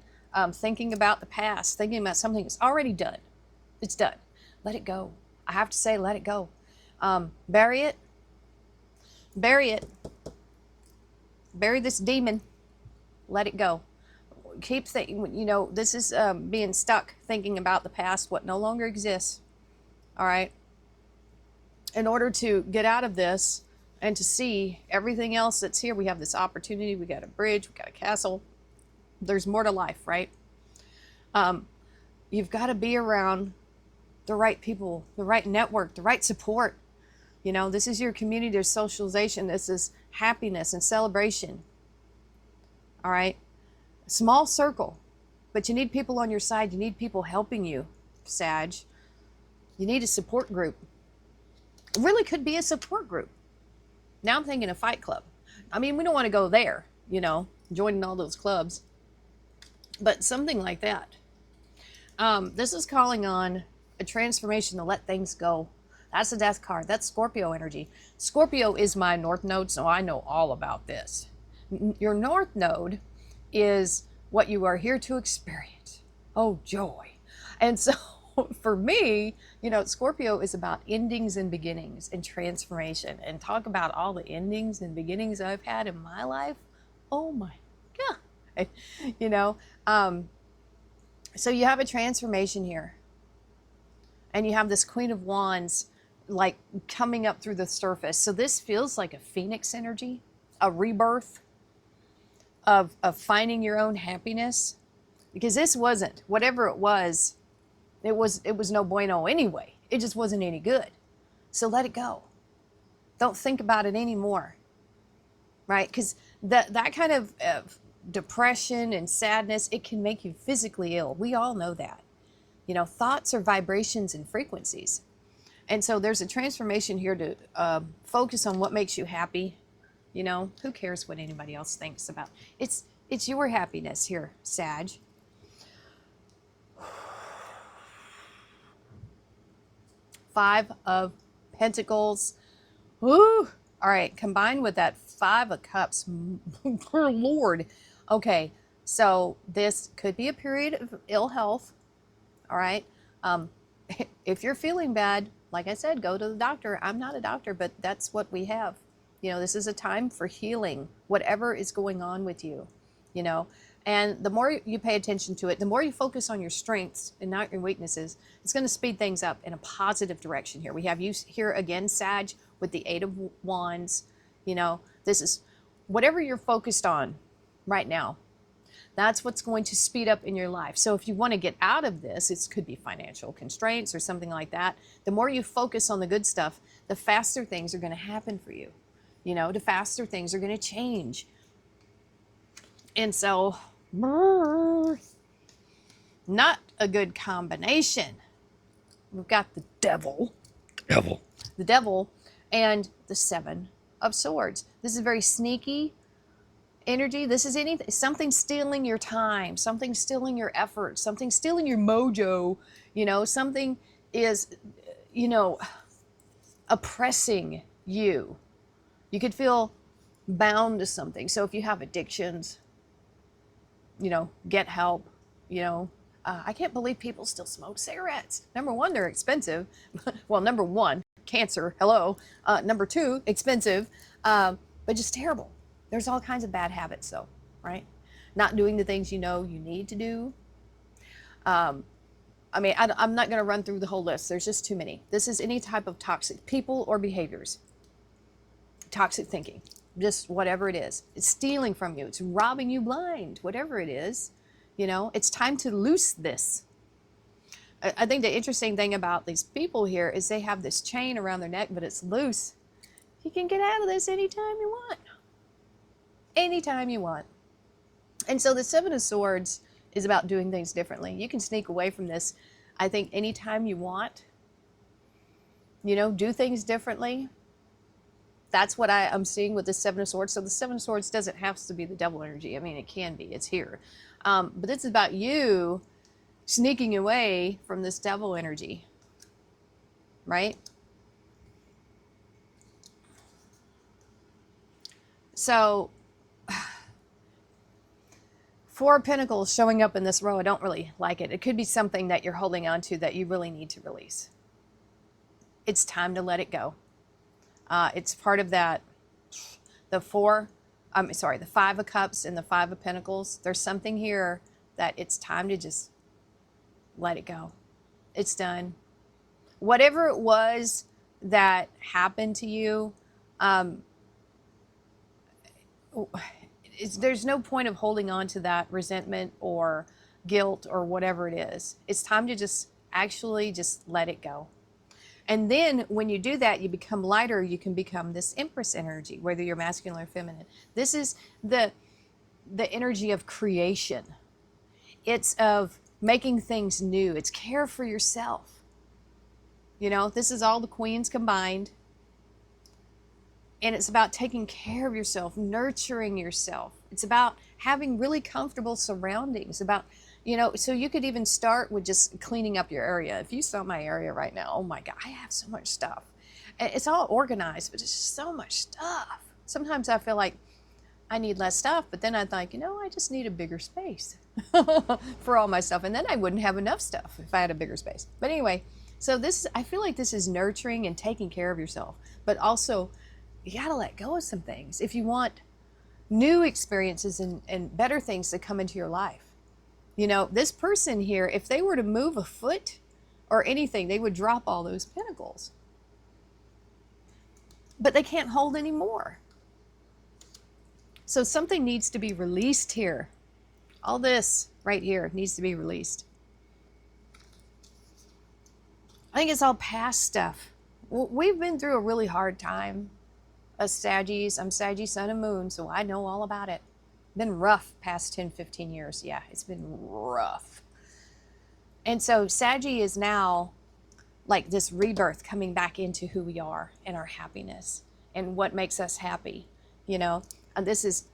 Thinking about the past, thinking about something that's already done. It's done. Let it go. I have to say, let it go. Bury it. Bury it. Bury this demon. Let it go. Keep thinking, you know, this is being stuck thinking about the past, what no longer exists. All right. In order to get out of this and to see everything else that's here, we have this opportunity. We got a bridge. We got a castle. There's more to life, right? You've got to be around the right people, the right network, the right support. You know, this is your community. There's socialization. This is happiness and celebration. All right. Small circle, but you need people on your side. You need people helping you, Sag. You need a support group. It really could be a support group. Now I'm thinking a fight club. I mean, we don't want to go there, you know, joining all those clubs, but something like that. This is calling on a transformation to let things go. That's the death card. That's Scorpio energy. Scorpio is my north node, so I know all about this. Your north node is what you are here to experience. Oh, joy. And so for me, Scorpio is about endings and beginnings and transformation. And talk about all the endings and beginnings I've had in my life. Oh my God. You know, so you have a transformation here. And you have this Queen of Wands like coming up through the surface. So this feels like a phoenix energy, a rebirth of finding your own happiness. Because this wasn't, whatever it was no bueno anyway. It just wasn't any good. So let it go. Don't think about it anymore. Right? Because that kind of depression and sadness, it can make you physically ill. We all know that. Thoughts are vibrations and frequencies. And so there's a transformation here to focus on what makes you happy. Who cares what anybody else thinks about? It's your happiness here, Sag. Five of Pentacles. Woo! All right, combined with that Five of Cups. Good Lord. Okay, so this could be a period of ill health. All right. If you're feeling bad, like I said, go to the doctor. I'm not a doctor, but that's what we have. This is a time for healing, whatever is going on with you, and the more you pay attention to it, the more you focus on your strengths and not your weaknesses, it's going to speed things up in a positive direction here. We have you here again, Sag, with the Eight of Wands. This is whatever you're focused on right now. That's what's going to speed up in your life. So if you want to get out of this, it could be financial constraints or something like that. The more you focus on the good stuff, the faster things are going to happen for you. The faster things are going to change. And so, not a good combination. We've got the devil. The devil and the Seven of Swords. This is very sneaky energy. This is something stealing your time, something stealing your effort, something stealing your mojo. Something is, oppressing you. You could feel bound to something. So if you have addictions, get help. I can't believe people still smoke cigarettes. Number one, they're expensive. Well, number one, cancer. Hello. Number two, expensive, but just terrible. There's all kinds of bad habits, though, right? Not doing the things you need to do. I'm not going to run through the whole list. There's just too many. This is any type of toxic people or behaviors. Toxic thinking, just whatever it is. It's stealing from you. It's robbing you blind, whatever it is. It's time to loose this. I think the interesting thing about these people here is they have this chain around their neck, but it's loose. You can get out of this anytime you want. Anytime you want. And so the Seven of Swords is about doing things differently. You can sneak away from this, I think, anytime you want. Do things differently. That's what I'm seeing with the Seven of Swords. So the Seven of Swords doesn't have to be the devil energy. It can be. It's here. But it's about you sneaking away from this devil energy. Right? So Four of Pentacles showing up in this row, I don't really like it. It could be something that you're holding on to that you really need to release. It's time to let it go. It's part of that, the Five of Cups and the Five of Pentacles. There's something here that it's time to just let it go. It's done. Whatever it was that happened to you, there's no point of holding on to that resentment or guilt or whatever it is. It's time to just let it go. And then when you do that, you become lighter. You can become this Empress energy, whether you're masculine or feminine. This is the energy of creation. It's of making things new. It's care for yourself. This is all the queens combined. And it's about taking care of yourself, nurturing yourself. It's about having really comfortable surroundings, about You know, so you could even start with just cleaning up your area. If you saw my area right now, oh my God, I have so much stuff. It's all organized, but it's just so much stuff. Sometimes I feel like I need less stuff, but then I think, you know, I just need a bigger space for all my stuff. And then I wouldn't have enough stuff if I had a bigger space. But anyway, so this, I feel like this is nurturing and taking care of yourself, but also you got to let go of some things if you want new experiences and better things to come into your life. You know, this person here, if they were to move a foot or anything, they would drop all those pentacles. But they can't hold any more. So something needs to be released here. All this right here needs to be released. I think it's all past stuff. We've been through a really hard time as Saggies. I'm Saggy, Sun and Moon, so I know all about it. Been rough past 10, 15 years. Yeah, it's been rough. And so Saggy is now like this rebirth coming back into who we are and our happiness and what makes us happy, you know. And this is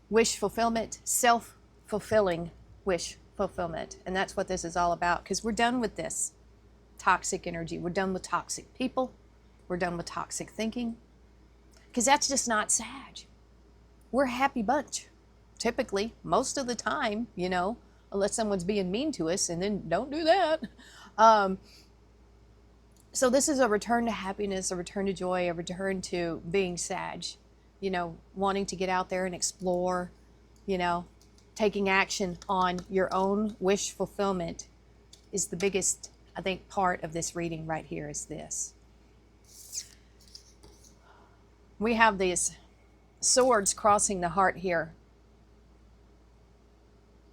wish fulfillment, self-fulfilling wish fulfillment. And that's what this is all about, because we're done with this toxic energy. We're done with toxic people. We're done with toxic thinking, because that's just not Sag. We're a happy bunch, typically, most of the time, you know, unless someone's being mean to us, and then don't do that. So this is a return to happiness, a return to joy, a return to being Sag. You know, wanting to get out there and explore, you know, taking action on your own wish fulfillment is the biggest, I think, part of this reading right here is this. We have these swords crossing the heart here.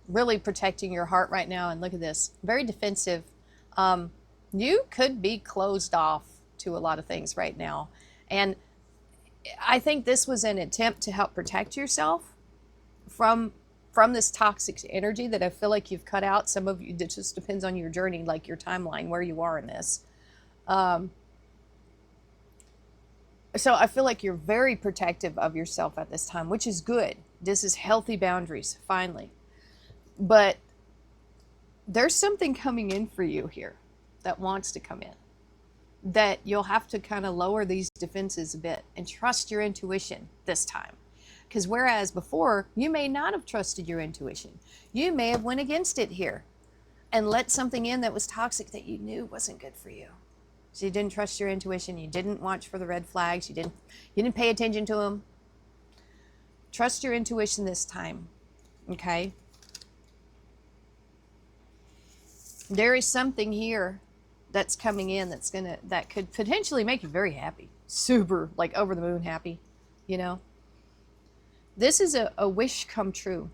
Really protecting your heart right now. And look at this, very defensive. You could be closed off to a lot of things right now. And I think this was an attempt to help protect yourself from this toxic energy that I feel like you've cut out. Some of you, it just depends on your journey, like your timeline, where you are in this. So I feel like you're very protective of yourself at this time, which is good. This is healthy boundaries, finally. But there's something coming in for you here that wants to come in, that you'll have to kind of lower these defenses a bit and trust your intuition this time. Because whereas before, you may not have trusted your intuition. You may have went against it here and let something in that was toxic that you knew wasn't good for you. So you didn't trust your intuition. You didn't watch for the red flags. You didn't pay attention to them. Trust your intuition this time, okay? There is something here that's coming in that could potentially make you very happy, super, like over the moon happy, you know. This is a wish come true,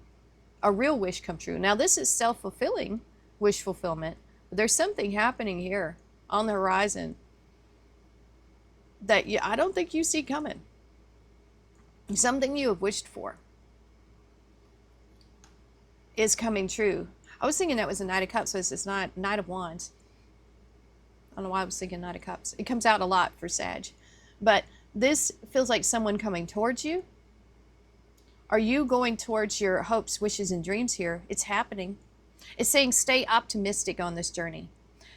a real wish come true. Now this is self-fulfilling wish fulfillment, but there's something happening here on the horizon that I don't think you see coming. Something you have wished for is coming true. I was thinking that was a Knight of Cups, so it's not Knight of Wands. I don't know why I was thinking Knight of Cups. It comes out a lot for Sag. But this feels like someone coming towards you. Are you going towards your hopes, wishes, and dreams here? It's happening. It's saying stay optimistic on this journey.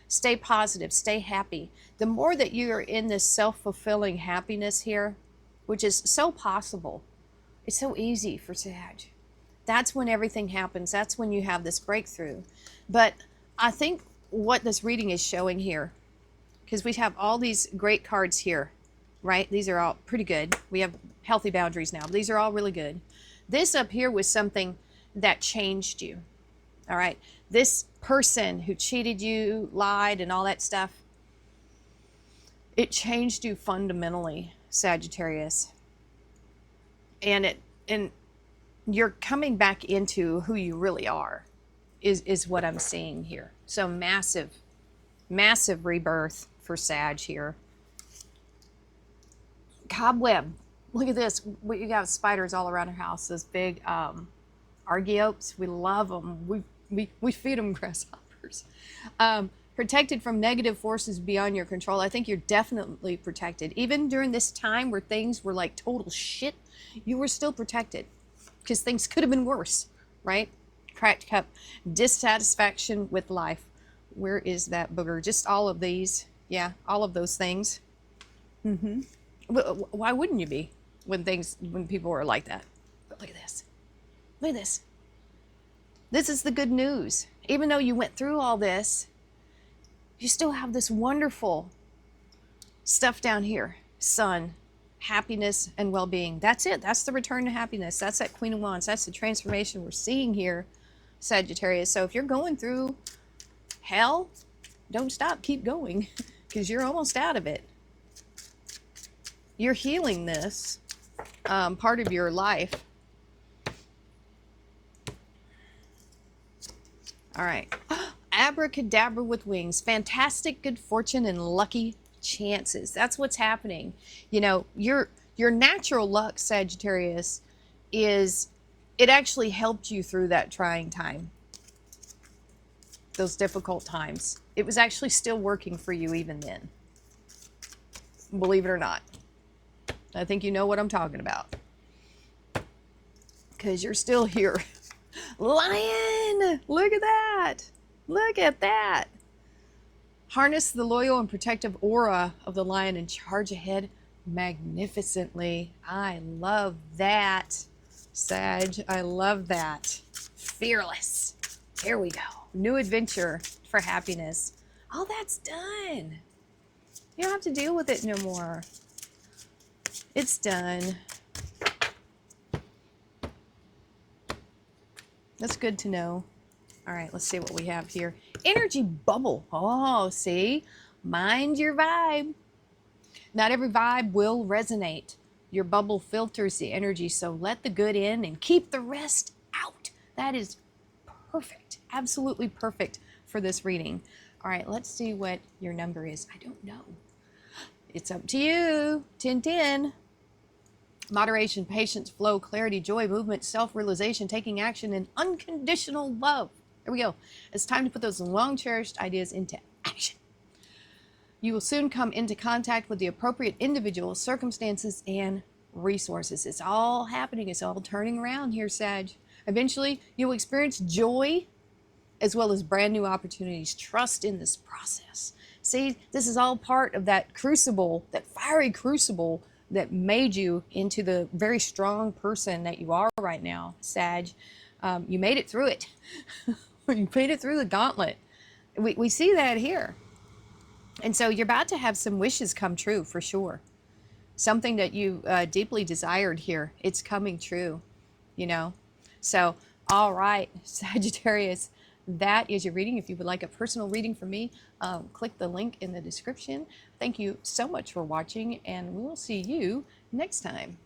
Stay positive. Stay happy. The more that you are in this self-fulfilling happiness here, which is so possible, it's so easy for Sag. That's when everything happens. That's when you have this breakthrough. But I think what this reading is showing here, because we have all these great cards here, right? These are all pretty good. We have healthy boundaries now, but these are all really good. This up here was something that changed you, all right? This person who cheated you, lied, and all that stuff, it changed you fundamentally, Sagittarius. And you're coming back into who you really are, is what I'm seeing here. So massive, massive rebirth for Sag here. Cobweb. Look at this. We got spiders all around our house. Those big argiopes. We love them. We feed them grasshoppers. Protected from negative forces beyond your control. I think you're definitely protected. Even during this time where things were like total shit, you were still protected, because things could have been worse, right? Cracked cup, dissatisfaction with life. Where is that booger? Just all of these. Yeah, all of those things. Why wouldn't you be when people are like that? But look at this. Look at this. This is the good news. Even though you went through all this, you still have this wonderful stuff down here. Sun, happiness, and well-being. That's it. That's the return to happiness. That's that Queen of Wands. That's the transformation we're seeing here, Sagittarius. So if you're going through hell, don't stop. Keep going, because you're almost out of it. You're healing this part of your life. All right. Abracadabra with wings. Fantastic good fortune and lucky chances. That's what's happening. You know, your natural luck, Sagittarius, is it actually helped you through that trying time. Those difficult times. It was actually still working for you even then. Believe it or not. I think you know what I'm talking about. Because you're still here. Lion! Look at that! Look at that! Harness the loyal and protective aura of the lion and charge ahead magnificently. I love that, Sag. I love that. Fearless. Here we go. New adventure for happiness. All that's done. You don't have to deal with it no more. It's done. That's good to know. All right, let's see what we have here. Energy bubble. Oh, see? Mind your vibe. Not every vibe will resonate. Your bubble filters the energy, so let the good in and keep the rest out. That is perfect. Absolutely perfect for this reading. All right, let's see what your number is. I don't know. It's up to you. 10-10. Moderation, patience, flow, clarity, joy, movement, self-realization, taking action, and unconditional love. There we go. It's time to put those long-cherished ideas into action. You will soon come into contact with the appropriate individuals, circumstances, and resources. It's all happening. It's all turning around here, Sag. Eventually, you'll experience joy as well as brand new opportunities. Trust in this process. See, this is all part of that crucible, that fiery crucible that made you into the very strong person that you are right now, Sag. You made it through it. You made it through the gauntlet. We see that here. And so you're about to have some wishes come true for sure. Something that you deeply desired here, it's coming true, you know. So, all right, Sagittarius, that is your reading. If you would like a personal reading from me, click the link in the description. Thank you so much for watching, and we will see you next time.